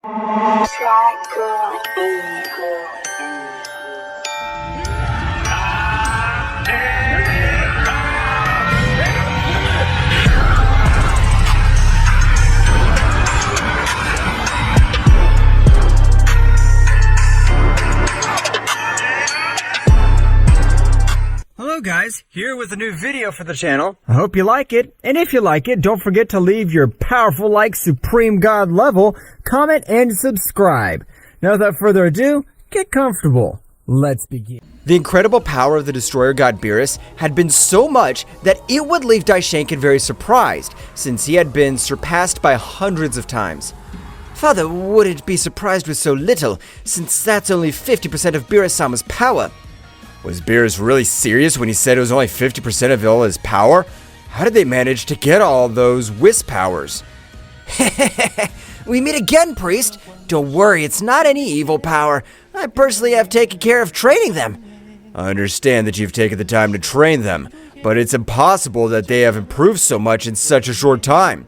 Hello guys, here with a new video for the channel. I hope you like it, and if you like it, don't forget to leave your powerful like Supreme God level, comment, and subscribe. Now without further ado, get comfortable. Let's begin. The incredible power of the destroyer god Beerus had been so much that it would leave Daishenkin very surprised, since he had been surpassed by hundreds of times. Father wouldn't be surprised with so little, since that's only 50% of Beerus-sama's power. Was Beerus really serious when he said it was only 50% of all his power? How did they manage to get all those wisp powers? We meet again, priest. Don't worry, it's not any evil power. I personally have taken care of training them. I understand that you've taken the time to train them, but it's impossible that they have improved so much in such a short time.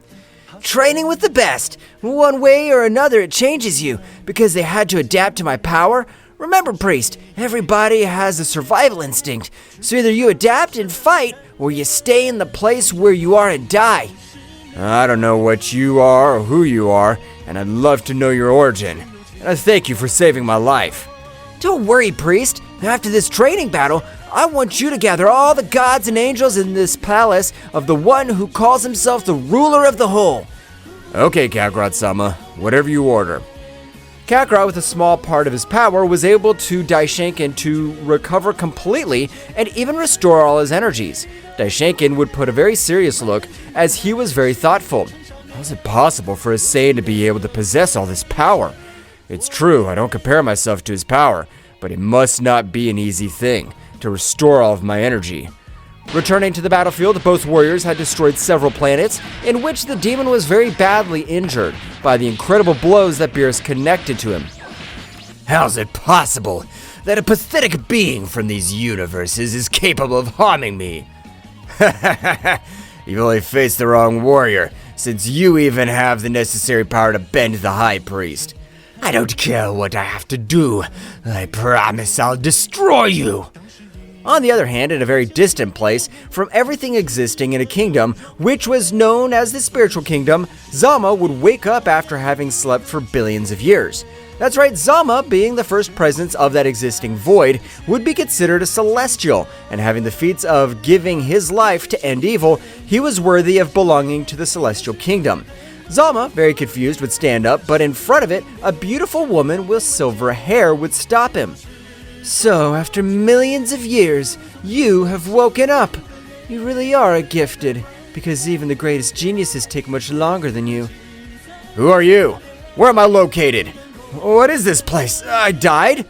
Training with the best. One way or another it changes you, because they had to adapt to my power. Remember, priest, everybody has a survival instinct, so either you adapt and fight, or you stay in the place where you are and die. I don't know what you are or who you are, and I'd love to know your origin. And I thank you for saving my life. Don't worry, priest. After this training battle, I want you to gather all the gods and angels in this palace of the one who calls himself the ruler of the whole. Okay, Kakarot-sama, whatever you order. Kakarot, with a small part of his power, was able to Daishenkin to recover completely and even restore all his energies. Daishenkin would put a very serious look as he was very thoughtful. How is it possible for a Saiyan to be able to possess all this power? It's true, I don't compare myself to his power, but it must not be an easy thing to restore all of my energy. Returning to the battlefield, both warriors had destroyed several planets, in which the demon was very badly injured by the incredible blows that Beerus connected to him. How's it possible that a pathetic being from these universes is capable of harming me? You've only faced the wrong warrior, since you even have the necessary power to bend the High Priest. I don't care what I have to do. I promise I'll destroy you. On the other hand, in a very distant place from everything existing in a kingdom which was known as the spiritual kingdom, Zalama would wake up after having slept for billions of years. That's right, Zalama, being the first presence of that existing void, would be considered a celestial, and having the feats of giving his life to end evil, he was worthy of belonging to the celestial kingdom. Zalama, very confused, would stand up, but in front of it, a beautiful woman with silver hair would stop him. So, after millions of years, you have woken up. You really are a gifted, because even the greatest geniuses take much longer than you. Who are you? Where am I located? What is this place? I died?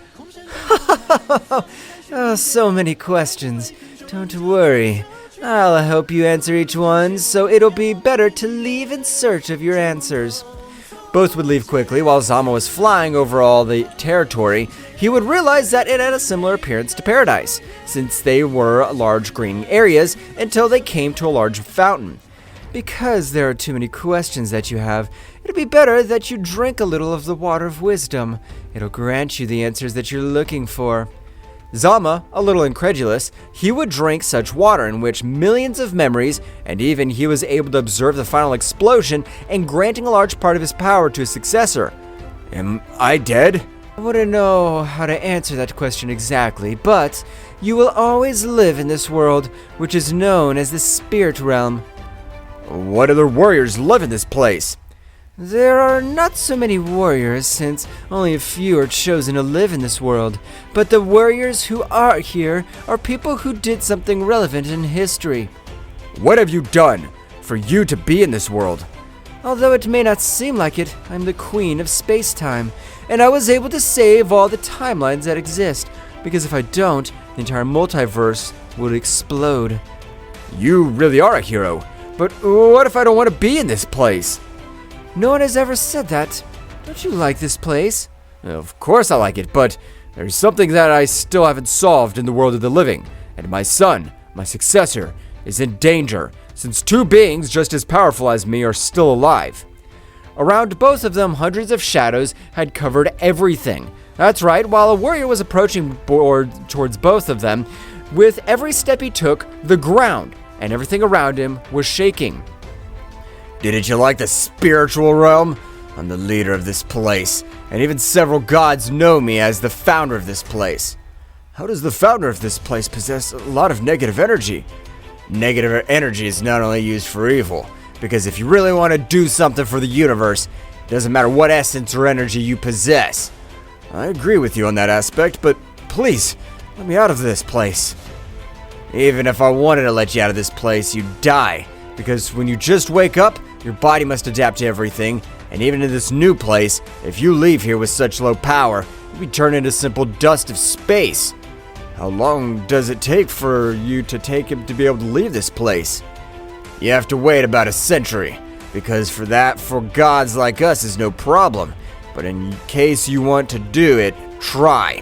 Oh, so many questions. Don't worry. I'll help you answer each one, so it'll be better to leave in search of your answers. Both would leave quickly while Zalama was flying over all the territory. He would realize that it had a similar appearance to paradise, since they were large green areas until they came to a large fountain. Because there are too many questions that you have, it'd be better that you drink a little of the water of wisdom. It'll grant you the answers that you're looking for. Zalama, a little incredulous, he would drink such water in which millions of memories, and even he was able to observe the final explosion and granting a large part of his power to his successor. Am I dead? I wouldn't know how to answer that question exactly, but you will always live in this world, which is known as the spirit realm. What other warriors live in this place? There are not so many warriors, since only a few are chosen to live in this world, but the warriors who are here are people who did something relevant in history. What have you done for you to be in this world? Although it may not seem like it, I'm the queen of space-time, and I was able to save all the timelines that exist, because if I don't, the entire multiverse would explode. You really are a hero, but what if I don't want to be in this place? No one has ever said that. Don't you like this place? Of course I like it, but there's something that I still haven't solved in the world of the living, and my son, my successor, is in danger, since two beings just as powerful as me are still alive. Around both of them, hundreds of shadows had covered everything. That's right, while a warrior was approaching towards both of them, with every step he took, the ground and everything around him was shaking. Didn't you like the spiritual realm? I'm the leader of this place, and even several gods know me as the founder of this place. How does the founder of this place possess a lot of negative energy? Negative energy is not only used for evil, because if you really want to do something for the universe, it doesn't matter what essence or energy you possess. I agree with you on that aspect, but please, let me out of this place. Even if I wanted to let you out of this place, you'd die, because when you just wake up, your body must adapt to everything, and even in this new place, if you leave here with such low power, you'd be turned into simple dust of space. How long does it take for you to be able to leave this place? You have to wait about a century, because for gods like us is no problem, but in case you want to do it, try.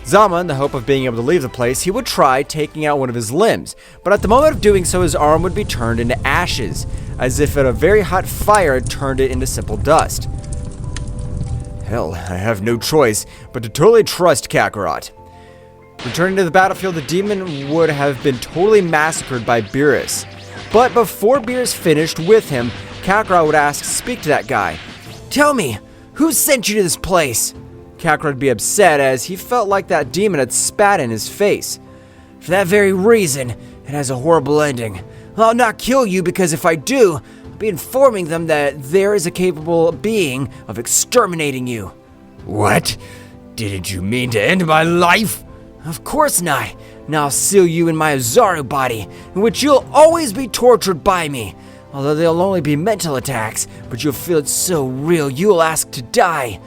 Zalama, in the hope of being able to leave the place, he would try taking out one of his limbs, but at the moment of doing so, his arm would be turned into ashes, as if a very hot fire had turned it into simple dust. Hell, I have no choice but to totally trust Kakarot. Returning to the battlefield, the demon would have been totally massacred by Beerus. But before Beerus finished with him, Kakarot would speak to that guy. "Tell me, who sent you to this place?" Kakarot would be upset as he felt like that demon had spat in his face. "For that very reason, it has a horrible ending. I'll not kill you because if I do, I'll be informing them that there is a capable being of exterminating you." What? Didn't you mean to end my life? Of course not. Now I'll seal you in my Ozaru body, in which you'll always be tortured by me. Although they'll only be mental attacks, but you'll feel it so real you'll ask to die.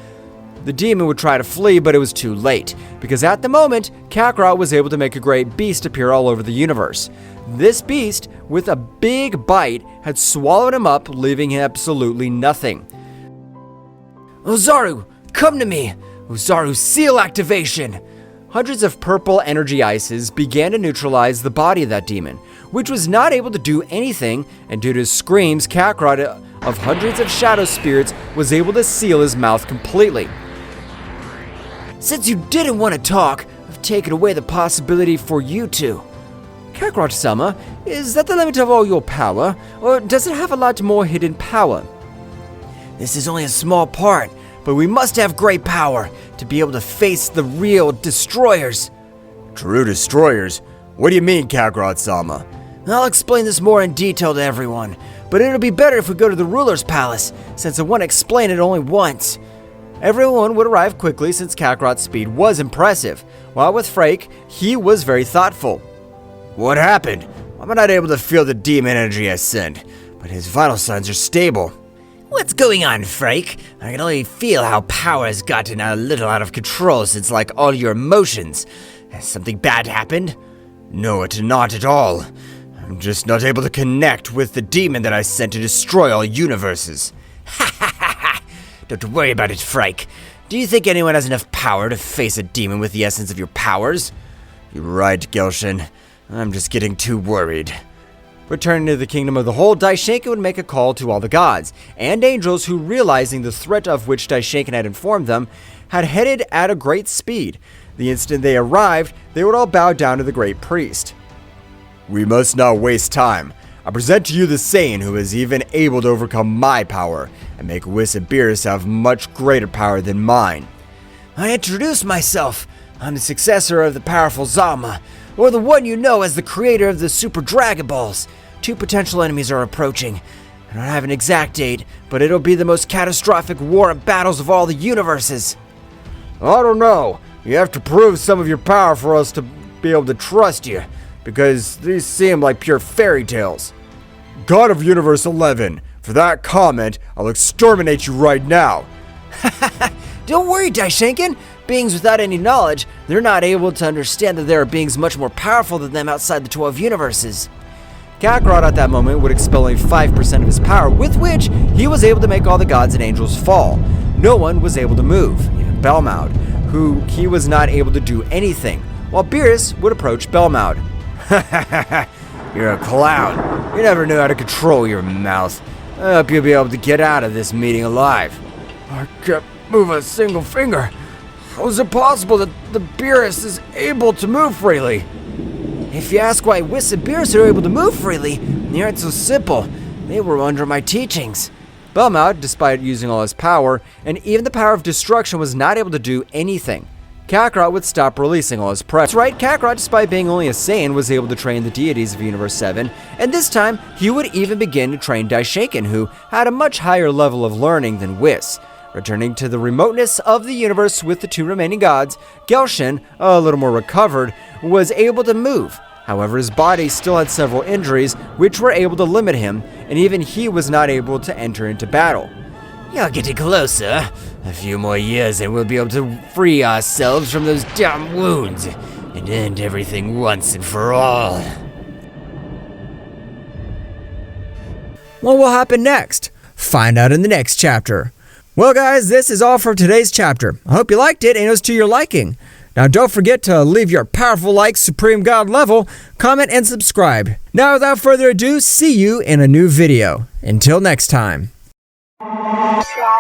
The demon would try to flee, but it was too late, because at the moment, Kakarot was able to make a great beast appear all over the universe. This beast, with a big bite, had swallowed him up, leaving him absolutely nothing. "Ozaru, come to me! Ozaru seal activation!" Hundreds of purple energy ices began to neutralize the body of that demon, which was not able to do anything, and due to his screams, Kakarot of hundreds of shadow spirits was able to seal his mouth completely. "Since you didn't want to talk, I've taken away the possibility for you to." "Kakarot-sama, is that the limit of all your power, or does it have a lot more hidden power?" "This is only a small part, but we must have great power to be able to face the real destroyers." True destroyers? What do you mean, Kakarot-sama? I'll explain this more in detail to everyone, but it'll be better if we go to the ruler's palace, since I want to explain it only once. Everyone would arrive quickly since Kakarot's speed was impressive, while with Frake, he was very thoughtful. What happened? I'm not able to feel the demon energy I sent, but his vital signs are stable. What's going on, Frake? I can only feel how power has gotten a little out of control since, like, all your emotions. Has something bad happened? No, not at all. I'm just not able to connect with the demon that I sent to destroy all universes. Ha ha ha ha! Don't worry about it, Frake. Do you think anyone has enough power to face a demon with the essence of your powers? You're right, Gelshin. I'm just getting too worried. Returning to the kingdom of the whole, Daishinkan would make a call to all the gods and angels who, realizing the threat of which Daishinkan had informed them, had headed at a great speed. The instant they arrived, they would all bow down to the great priest. We must not waste time. I present to you the Saiyan who is even able to overcome my power and make Whis and Beerus have much greater power than mine. I introduce myself. I'm the successor of the powerful Zalama, or the one you know as the creator of the Super Dragon Balls. 2 potential enemies are approaching. I don't have an exact date, but it'll be the most catastrophic war and battles of all the universes. I don't know. You have to prove some of your power for us to be able to trust you, because these seem like pure fairy tales. God of Universe 11, for that comment, I'll exterminate you right now. Don't worry, Daishinkan. Beings without any knowledge, they're not able to understand that there are beings much more powerful than them outside the 12 universes. Kakarot at that moment would expel only 5% of his power, with which he was able to make all the gods and angels fall. No one was able to move, even Belmaud, who he was not able to do anything, while Beerus would approach Belmaud. You're a clown. You never knew how to control your mouth. I hope you'll be able to get out of this meeting alive. I can't move a single finger. How is it possible that the Beerus is able to move freely? If you ask why Whis and Beerus are able to move freely, the answer's simple. They were under my teachings. Belmont, despite using all his power, and even the power of destruction, was not able to do anything. Kakarot would stop releasing all his pressure. That's right, Kakarot, despite being only a Saiyan, was able to train the deities of Universe 7, and this time, he would even begin to train Daishinkan, who had a much higher level of learning than Whis. Returning to the remoteness of the universe with the two remaining gods, Gelshin, a little more recovered, was able to move. However, his body still had several injuries, which were able to limit him, and even he was not able to enter into battle. You're getting closer. A few more years and we'll be able to free ourselves from those damn wounds and end everything once and for all. What will happen next? Find out in the next chapter. Well guys, this is all for today's chapter. I hope you liked it and it was to your liking. Now don't forget to leave your powerful like Supreme God level, comment and subscribe. Now without further ado, see you in a new video. Until next time. Yeah.